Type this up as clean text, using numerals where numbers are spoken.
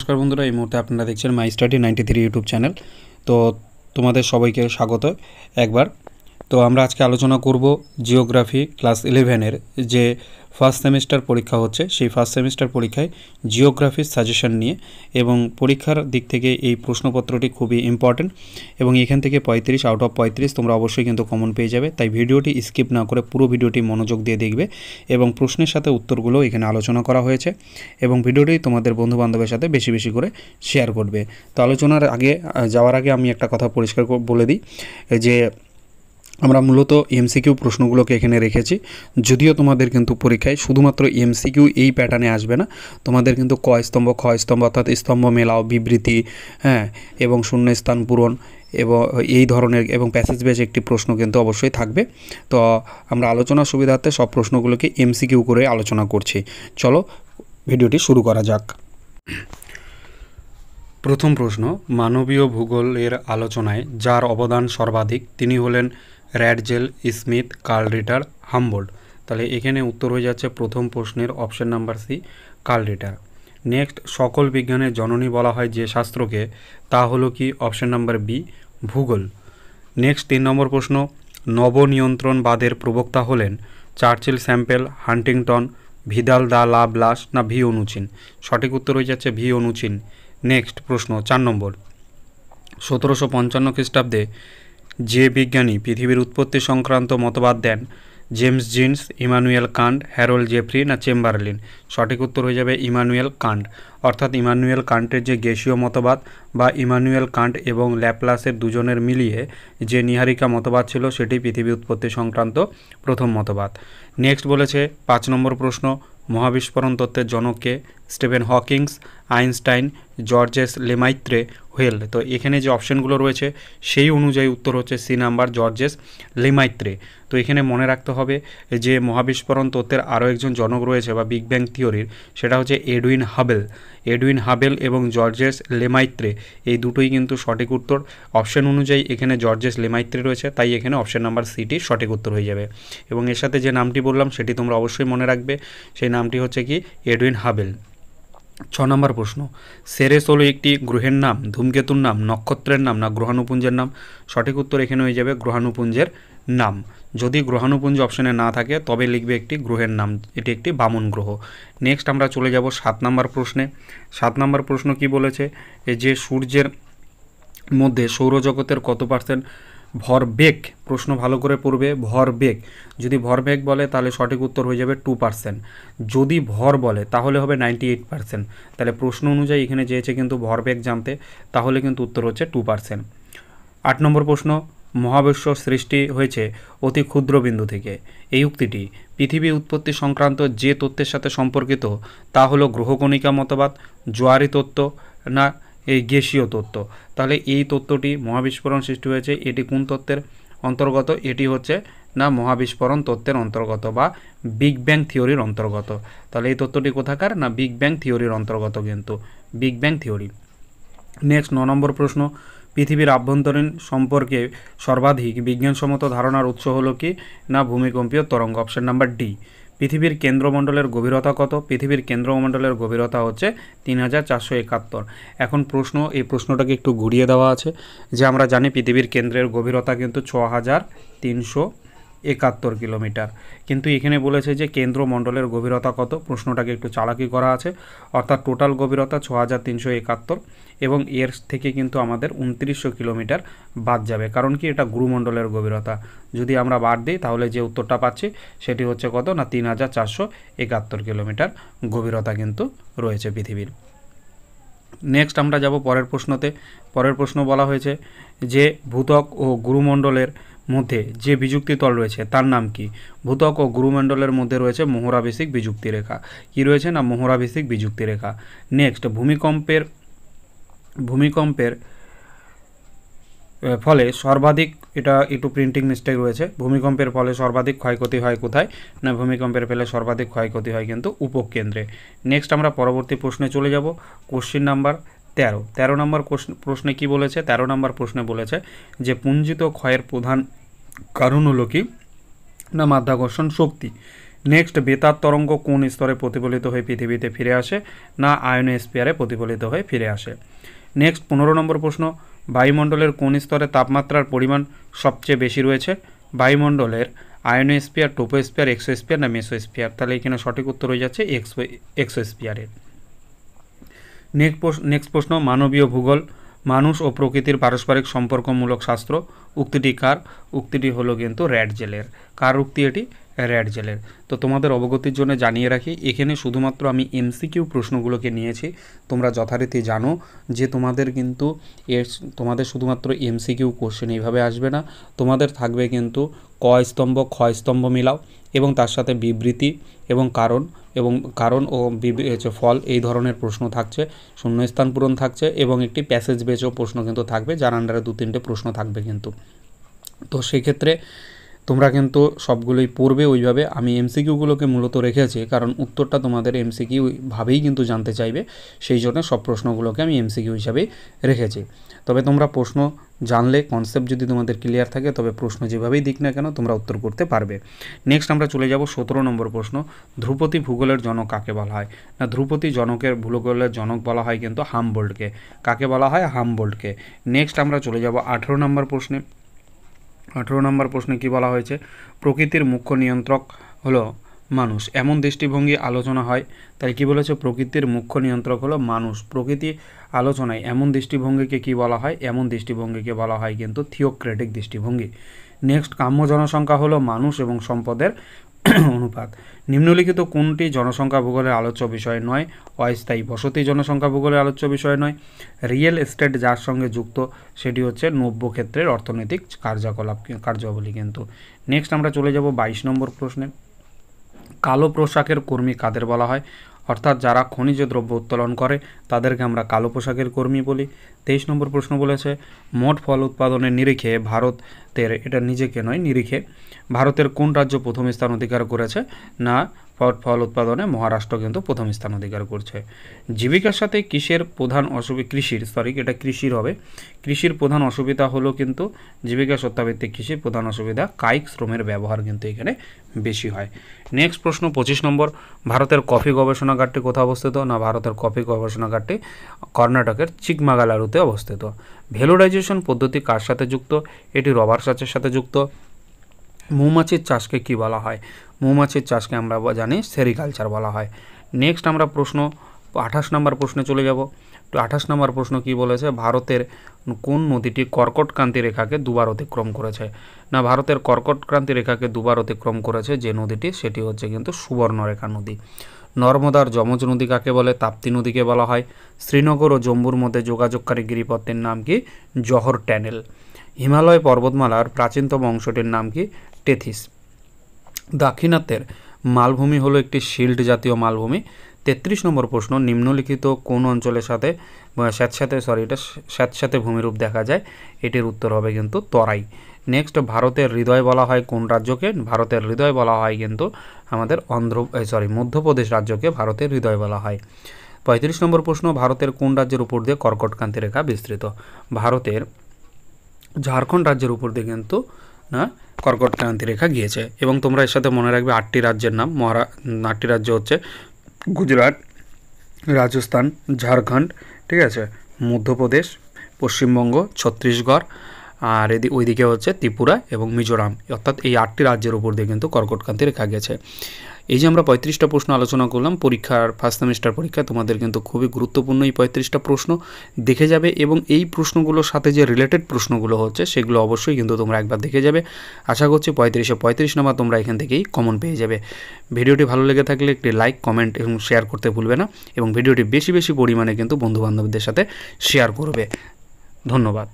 নমস্কার বন্ধুরা, এই মুহূর্তে আপনারা দেখছেন মাই স্টাডি 93 ইউটিউব চ্যানেল। তো তোমাদের সবাইকে স্বাগত একবার। তো আমরা আজকে আলোচনা করব জিওগ্রাফি ক্লাস 11-এর যে ফার্স্ট সেমিস্টার পরীক্ষা হচ্ছে, সেই ফার্স্ট সেমিস্টার পরীক্ষায় জিওগ্রাফির সাজেশন নিয়ে। এবং পরীক্ষার দিক থেকে এই প্রশ্নপত্রটি খুবই ইম্পর্টেন্ট এবং এখান থেকে 35 আউট অফ 35 তোমরা অবশ্যই কিন্তু কমন পেয়ে যাবে। তাই ভিডিওটি স্কিপ না করে পুরো ভিডিওটি মনোযোগ দিয়ে দেখবে এবং প্রশ্নের সাথে উত্তরগুলো এখানে আলোচনা করা হয়েছে এবং ভিডিওটি তোমাদের বন্ধুবান্ধবের সাথে বেশি বেশি করে শেয়ার করবে। তো আলোচনার যাওয়ার আগে আমি একটা কথা পরিষ্কার বলে দিই যে আমরা মূলত এমসিকিউ প্রশ্নগুলোকে এখানে রেখেছি। যদিও তোমাদের কিন্তু পরীক্ষায় শুধুমাত্র এমসিকিউ এই প্যাটার্নে আসবে না, তোমাদের কিন্তু ক স্তম্ভ, খ স্তম্ভ অর্থাৎ স্তম্ভ মেলাও, বিবৃতি, এবং শূন্যস্থান পূরণ এবং এই ধরনের এবং প্যাসেজ বেজ একটি প্রশ্ন কিন্তু অবশ্যই থাকবে। তো আমরা আলোচনার সুবিধার্থে সব প্রশ্নগুলোকে এমসিকিউ করে আলোচনা করছি। চলো ভিডিওটি শুরু করা যাক। প্রথম প্রশ্ন, মানবীয় ভূগোলের আলোচনায় যার অবদান সর্বাধিক তিনি হলেন Ratzel, Smith, Karl Ritter, Humboldt. তাহলে এখানে উত্তর হয়ে যাচ্ছে প্রথম প্রশ্নের option number C, Karl Ritter. Next, সকল বিজ্ঞানের জননী বলা হয় যে শাস্ত্রকে, তা হলো কি? অপশন নাম্বার বি, ভূগোল। নেক্সট 3 নম্বর প্রশ্ন, নবনিয়ন্ত্রণবাদের প্রবক্তা হলেন চার্চিল, স্যাম্পেল, হান্টিংটন, ভিদাল দা লাভলাস না ভি অনুচিন? সঠিক উত্তর হয়ে যাচ্ছে ভি অনুচিন। নেক্সট প্রশ্ন 4 নম্বর, 1755 খ্রিস্টাব্দে যে বিজ্ঞানী পৃথিবীর উৎপত্তি সংক্রান্ত মতবাদ দেন, James Jeans, Immanuel Kant, Harold Jeffreys না চেম্বারলিন? সঠিক উত্তর হয়ে যাবে ইমানুয়েল কান্ট। অর্থাৎ ইমানুয়েল কান্টের যে গ্যাসীয় মতবাদ বা ইমানুয়েল কান্ট এবং ল্যাপ্লাসের দুজনের মিলিয়ে যে নীহারিকা মতবাদ ছিল, সেটি পৃথিবী উৎপত্তি সংক্রান্ত প্রথম মতবাদ। নেক্সট বলেছে 5 নম্বর প্রশ্ন, মহাবিস্ফোরণ তত্ত্বের জনককে? Stephen Hawkings, Einstein, Georges Lemaitre, Hoyle. তো এখানে যে অপশানগুলো রয়েছে সেই অনুযায়ী উত্তর হচ্ছে সি নাম্বার, জর্জেস লেমাইত্রে। তো এখানে মনে রাখতে হবে যে মহাবিস্ফোরণ তত্ত্বের আরও একজন জনক রয়েছে বা বিগ ব্যাং থিওরির, সেটা হচ্ছে এডউইন হাবেল। এডউইন হাবেল এবং জর্জেস লেমাইত্রে, এই দুটোই কিন্তু সঠিক উত্তর। অপশান অনুযায়ী এখানে জর্জেস লেমাইত্রে রয়েছে, তাই এখানে অপশান নাম্বার সিটি সঠিক উত্তর হয়ে যাবে। এবং এর সাথে যে নামটি বললাম সেটি তোমরা অবশ্যই মনে রাখবে, সেই নামটি হচ্ছে কি? এডউইন হাবেল। 6 নম্বর প্রশ্ন, সেরেস হলো একটি গ্রহের নাম, ধূমকেতুর নাম, নক্ষত্রের নাম না গ্রহাণুপুঞ্জের নাম? সঠিক উত্তর এখানে হয়ে যাবে গ্রহাণুপুঞ্জের নাম। যদি গ্রহাণুপুঞ্জ অপশানে না থাকে তবে লিখবে একটি গ্রহের নাম, এটি একটি বামন গ্রহ। নেক্সট আমরা চলে যাব 7 নম্বর প্রশ্নে। 7 নম্বর প্রশ্ন কি বলেছে? যে সূর্যের মধ্যে সৌরজগতের কত পার্সেন্ট ভরবেগ? প্রশ্ন ভালো করে পড়বে। ভরবেগ, যদি ভরবেগ বলে তাহলে সঠিক উত্তর হয়ে যাবে 2%। যদি ভর বলে তাহলে হবে 98%। তাহলে প্রশ্ন অনুযায়ী এখানে চেয়েছে কিন্তু ভরবেগ জানতে, তাহলে কিন্তু উত্তর হচ্ছে 2%। 8 নম্বর প্রশ্ন, মহাবিশ্ব সৃষ্টি হয়েছে অতি ক্ষুদ্র বিন্দু থেকে। এই উক্তিটি পৃথিবী উৎপত্তি সংক্রান্ত যে তত্ত্বের সাথে সম্পর্কিত, তা হলো গ্রহকণিকা মতবাদ, জোয়ারি তত্ত্ব না এই গ্যাসীয় তত্ত্ব? তাহলে এই তত্ত্বটি মহাবিস্ফোরণ সৃষ্টি হয়েছে, এটি কোন তত্ত্বের অন্তর্গত? এটি হচ্ছে না মহাবিস্ফোরণ তত্ত্বের অন্তর্গত বা বিগ ব্যাং থিওরির অন্তর্গত। তাহলে এই তত্ত্বটি কোথাকার? না বিগ ব্যাং থিওরির অন্তর্গত, কিন্তু বিগ ব্যাং থিওরি। নেক্সট 9 নম্বর প্রশ্ন, পৃথিবীর আভ্যন্তরীণ সম্পর্কে সর্বাধিক বিজ্ঞানসম্মত ধারণার উৎস হলো কি? না ভূমিকম্পীয় তরঙ্গ। Option number D. পৃথিবীর কেন্দ্রমণ্ডলের গভীরতা কত? পৃথিবীর কেন্দ্রমণ্ডলের গভীরতা হচ্ছে 3471। এখন প্রশ্ন, এই প্রশ্নটাকে একটু ঘুরিয়ে দেওয়া আছে যে আমরা জানি পৃথিবীর কেন্দ্রের গভীরতা কিন্তু 6371 কিলোমিটার, কিন্তু এখানে বলেছে যে কেন্দ্রমণ্ডলের গভীরতা কত? প্রশ্নটাকে একটু চালাকি করা আছে, অর্থাৎ টোটাল গভীরতা 6371 এবং এর থেকে কিন্তু আমাদের 2900 কিলোমিটার বাদ যাবে। কারণ কি? এটা গুরুমণ্ডলের গভীরতা। যদি আমরা বাদ দিই তাহলে যে উত্তরটা পাচ্ছি সেটি হচ্ছে কত? না 3471 কিলোমিটার গভীরতা কিন্তু রয়েছে পৃথিবীর। নেক্সট আমরা যাব পরের প্রশ্নতে। পরের প্রশ্ন বলা হয়েছে যে ভূত্বক ও গুরুমণ্ডলের মধ্যে যে বিযুক্তি তল রয়েছে তার নাম কি? ভূত্বক ও গুরুমণ্ডলের মধ্যে রয়েছে মোহরাভিষিক বিযুক্তি রেখা। কি রয়েছে? না মোহরাভিষিক বিযুক্তি রেখা। নেক্সট, ভূমিকম্পের ফলে সর্বাধিক, এটা একটু প্রিন্টিং মিস্টেক রয়েছে, ভূমিকম্পের ফলে সর্বাধিক ক্ষয়ক্ষতি হয় কোথায়? না ভূমিকম্পের ফলে সর্বাধিক ক্ষয়ক্ষতি হয় কিন্তু উপকেন্দ্রে। নেক্সট আমরা পরবর্তী প্রশ্নে চলে যাব, কোশ্চিন নাম্বার 13। 13 নম্বর প্রশ্নে কি বলেছে? 13 নম্বর প্রশ্নে বলেছে যে পুঞ্জিত ক্ষয়ের প্রধান কারণ হলো কি? না মাধ্যাকর্ষণ শক্তি। নেক্সট, বেতার তরঙ্গ কোন স্তরে প্রতিফলিত হয়ে পৃথিবীতে ফিরে আসে? না আয়নোস্ফিয়ারে প্রতিফলিত হয়ে ফিরে আসে। নেক্সট 15 নম্বর প্রশ্ন, বায়ুমণ্ডলের কোন স্তরে তাপমাত্রার পরিমাণ সবচেয়ে বেশি রয়েছে? বায়ুমণ্ডলের আয়নোস্ফিয়ার, ট্রোপোস্ফিয়ার, এক্সোস্ফিয়ার না মেসোস্ফিয়ার? তাহলে এখানে সঠিক উত্তর হয়ে যাচ্ছে এক্সোস্ফিয়ারের। নেক্সট প্রশ্ন, মানবীয় ভূগোল মানুষ ও প্রকৃতির পারস্পরিক সম্পর্কমূলক শাস্ত্র, উক্তিটি কার? উক্তিটি হলো কিন্তু র্যাডজেলের। কার উক্তি এটি? র্যাডজেলের। তো তোমাদের অবগতির জন্য জানিয়ে রাখি, এখানে শুধুমাত্র আমি এমসিকিউ প্রশ্নগুলোকে নিয়েছি। তোমরা যথারীতি জানো যে তোমাদের শুধুমাত্র এমসিকিউ কোশ্চেন এইভাবে আসবে না, তোমাদের থাকবে কিন্তু ক স্তম্ভ, খ স্তম্ভ মিলাও এবং তার সাথে বিবৃতি এবং কারণ ও ফল, এই ধরনের প্রশ্ন থাকছে। শূন্যস্থান পূরণ থাকছে এবং একটি প্যাসেজ বেচও প্রশ্ন কিন্তু থাকবে, যার আন্ডারে 2-3টে প্রশ্ন থাকবে কিন্তু। তো সেক্ষেত্রে তোমরা কিন্তু সবগুলোই পড়বে ওইভাবে। আমি এমসিকিউগুলোকে মূলত রেখেছি কারণ উত্তরটা তোমাদের এমসিকিউ ভাবেই কিন্তু জানতে চাইবে, সেই জন্য সব প্রশ্নগুলোকে আমি এমসিকিউ হিসাবেই রেখেছি। তবে তোমরা প্রশ্ন জানলে, কনসেপ্ট যদি তোমাদের ক্লিয়ার থাকে, তবে প্রশ্ন যেভাবেই দিক না কেন তোমরা উত্তর করতে পারবে। নেক্সট আমরা চলে যাব 17 নম্বর প্রশ্ন, ধ্রুপদী ভূগোলের জনক কাকে বলা হয়? না ধ্রুপদী ভূগোলের জনক বলা হয় কিন্তু হামবোল্টকে। কাকে বলা হয়? হামবোল্টকে। নেক্সট আমরা চলে যাব 18 নম্বর প্রশ্নে। 18 নম্বর প্রশ্নে কী বলা হয়েছে? প্রকৃতির মুখ্য নিয়ন্ত্রক হলো মানুষ, এমন দৃষ্টিভঙ্গি আলোচনা হয়। তাই কি বলেছে? প্রকৃতির মুখ্য নিয়ন্ত্রক হলো মানুষ। প্রকৃতি আলোচনায় এমন দৃষ্টিভঙ্গিকে কি বলা হয়? এমন দৃষ্টিভঙ্গিকে বলা হয় কিন্তু থিওক্রেটিক দৃষ্টিভঙ্গি। নেক্সট, কাম্য জনসংখ্যা হলো মানুষ এবং সম্পদের অনুপাত। নিম্নলিখিত কোনটি জনসংখ্যা ভূগোলের আলোচ্য বিষয় নয়? অস্থায়ী বসতি জনসংখ্যা ভূগোলের আলোচ্য বিষয় নয়। রিয়েল এস্টেট যার সঙ্গে যুক্ত সেটি হচ্ছে নব্য ক্ষেত্রের অর্থনৈতিক কার্যাবলী কিন্তু। নেক্সট আমরা চলে যাব 22 নম্বর প্রশ্নে। কালো পোশাকের কর্মী কাদের বলা হয়? অর্থাৎ যারা খনিজ দ্রব্য উত্তোলন করে তাদেরকে আমরা কালো পোশাকের কর্মী বলি। 23 নম্বর প্রশ্ন বলেছে, মোট ফল উৎপাদনের নিরিখে ভারতের, এটা নিজেকে নয় নিরিখে, ভারতের কোন রাজ্য প্রথম স্থান অধিকার করেছে? না ফল উৎপাদনে মহারাষ্ট্র কিন্তু প্রথম স্থান অধিকার করছে। জীবিকার সাথে কৃষির প্রধান কৃষির প্রধান অসুবিধা হলো কিন্তু জীবিকা সত্তাভিত্তিক কৃষির প্রধান অসুবিধা কায়িক শ্রমের ব্যবহার কিন্তু এখানে বেশি হয়। নেক্সট প্রশ্ন 25 নম্বর, ভারতের কফি গবেষণাগারটি কোথায় অবস্থিত? না ভারতের কফি গবেষণাগারটি কর্ণাটকের চিকমাগালুরুতে অবস্থিত। ভ্যালোরাইজেশন পদ্ধতি কার সাথে যুক্ত? এটি রবার চাষের সাথে যুক্ত। মৌমাছির চাষকে কি বলা হয়? মৌমাছির চাষকে আমরা জানি সেরিকালচার বলা হয়। নেক্সট আমরা প্রশ্ন 28 নম্বর প্রশ্নে চলে যাব। তো 28 নম্বর প্রশ্ন কি বলেছে? ভারতের কোন নদীটি কর্কট ক্রান্তি রেখাকে দুবার অতিক্রম করেছে? না ভারতের কর্কট ক্রান্তি রেখাকে দুবার অতিক্রম করেছে যে নদীটি, সেটি হচ্ছে কিন্তু সুবর্ণরেখা নদী। নর্মদার যমজ নদী কাকে বলে? তাপ্তি নদীকে বলা হয়। শ্রীনগর ও জম্মুর মধ্যে যোগাযোগকারী গিরিপথের নাম কি? জহর ট্যানেল। হিমালয় পর্বতমালার প্রাচীনতম অংশটির নাম কি? টেথিস। দাক্ষিণাত্যের মালভূমি হলো একটি শিল্ড জাতীয় মালভূমি। 33 নম্বর প্রশ্ন, নিম্নলিখিত কোন অঞ্চলের সাথে স্যাঁতস্যাঁতে ভূমিরূপ দেখা যায়? এটির উত্তর হবে কিন্তু তরাই। নেক্সট, ভারতের হৃদয় বলা হয় কোন রাজ্যকে? ভারতের হৃদয় বলা হয় কিন্তু আমাদের মধ্যপ্রদেশ রাজ্যকে ভারতের হৃদয় বলা হয়। 35 নম্বর প্রশ্ন, ভারতের কোন রাজ্যের উপর দিয়ে কর্কটক্রান্তি রেখা বিস্তৃত? ভারতের ঝাড়খণ্ড রাজ্যের উপর দিয়ে কিন্তু না কর্কটক্রান্তি রেখা গিয়েছে। এবং তোমরা এর সাথে মনে রাখবে 8টি রাজ্যের নাম। 8টি রাজ্য হচ্ছে গুজরাট, রাজস্থান, ঝাড়খণ্ড, ঠিক আছে, মধ্যপ্রদেশ, পশ্চিমবঙ্গ, ছত্তিশগড়, আর ওইদিকে হচ্ছে ত্রিপুরা এবং মিজোরাম। অর্থাৎ এই 8টি রাজ্যের উপর দিয়ে কিন্তু কর্কটক্রান্তি রেখা গেছে। এই যে আমরা 35টা প্রশ্ন আলোচনা করলাম, পরীক্ষার ফার্স্ট সেমিস্টার পরীক্ষা তোমাদের কিন্তু খুবই গুরুত্বপূর্ণ এই 35টা প্রশ্ন দেখে যাবে এবং এই প্রশ্নগুলোর সাথে যে রিলেটেড প্রশ্নগুলো হচ্ছে সেগুলো অবশ্যই কিন্তু তোমরা একবার দেখে যাবে। আশা করছি 35 নাম্বার তোমরা এখান থেকেই কমন পেয়ে যাবে। ভিডিওটি ভালো লেগে থাকলে একটি লাইক, কমেন্ট এবং শেয়ার করতে ভুলবে না এবং ভিডিওটি বেশি বেশি পরিমাণে কিন্তু বন্ধুবান্ধবদের সাথে শেয়ার করবে। ধন্যবাদ।